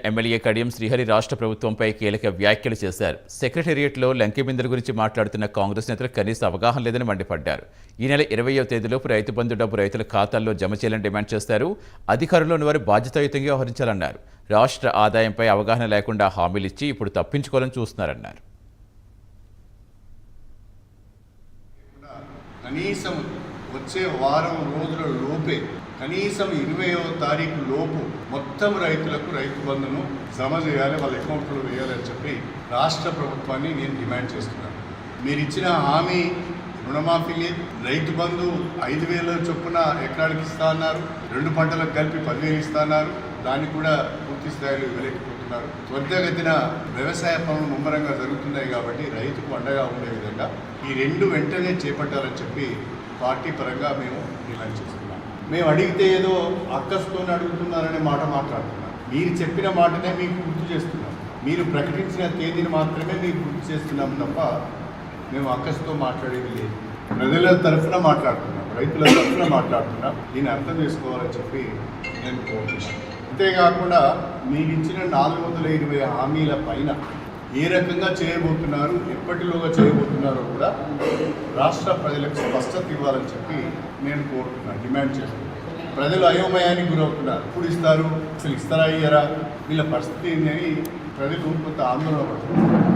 MLA Kadiyam Srihari రాష్ట్ర ప్రభుత్వంపై కీలక వ్యాఖ్యలు చేశారు. సెక్రటేరియట్లో లంకెబిందెల గురించి మాట్లాడుతున్న కాంగ్రెస్ నేతలకు కనీస అవగాహన లేదని మండిపడ్డారు. ఈ నెల 20వ తేదీలోపు రైతు బంధు డబ్బు రైతుల ఖాతాల్లో జమ చేయాలని డిమాండ్ చేశారు. అధికారంలోని వారు బాధ్యతాయుతంగా వ్యవహరించాలన్నారు. రాష్ట్ర ఆదాయంపై అవగాహన లేకుండా హామీలిచ్చి ఇప్పుడు తప్పించుకోవాలని చూస్తున్నారన్నారు. కనీసం వచ్చే వారం రోజుల లోపే కనీసం 20వ తారీఖు లోపు మొత్తం రైతులకు రైతు బంధును జమ చేయాలి, వాళ్ళ అకౌంట్లో వేయాలని చెప్పి రాష్ట్ర ప్రభుత్వాన్ని నేను డిమాండ్ చేస్తున్నాను. మీరు ఇచ్చిన హామీ రుణమాఫీ లేదు, రైతు బంధు 5,000 చొప్పున ఎకరానికి ఇస్తా అన్నారు, 2 పంటలకు కలిపి 10,000 ఇస్తా అన్నారు, దాన్ని కూడా పూర్తి స్థాయిలో ఇవ్వలేకపోతున్నారు. త్వరితగతిన వ్యవసాయ పనులు ముమ్మరంగా జరుగుతున్నాయి కాబట్టి రైతుకు అండగా ఉండే విధంగా ఈ 2 వెంటనే చేపట్టాలని చెప్పి పార్టీ పరంగా మేము డిమాండ్ చేస్తున్నాం. మేము అడిగితే ఏదో అక్కస్తో అడుగుతున్నారనే మాట మాట్లాడుతున్నాం. మీరు చెప్పిన మాటనే మీకు గుర్తు చేస్తున్నాం, మీరు ప్రకటించిన తేదీని మాత్రమే మీకు గుర్తు చేస్తున్నాం తప్ప మేము అక్కస్తో మాట్లాడేది లేదు. ప్రజల తరఫున మాట్లాడుతున్నాం, రైతుల తరఫున మాట్లాడుతున్నాం. దీన్ని అర్థం చేసుకోవాలని చెప్పి నేను కోరుతున్నాను. అంతేకాకుండా మీరు ఇచ్చిన 420 హామీల పైన ఏ రకంగా చేయబోతున్నారు, ఎప్పటిలోగా చేయబోతున్నారో కూడా రాష్ట్ర ప్రజలకు స్పష్టత ఇవ్వాలని చెప్పి నేను కోరుతున్నాను, డిమాండ్ చేస్తున్నాను. ప్రజలు అయోమయానికి గురవుతున్నారు. ఎప్పుడు ఇస్తారు, అసలు ఇస్తారా ఇయ్యరా, వీళ్ళ పరిస్థితి ఏంటని ప్రజలు కొంత ఆందోళన పడుతున్నారు.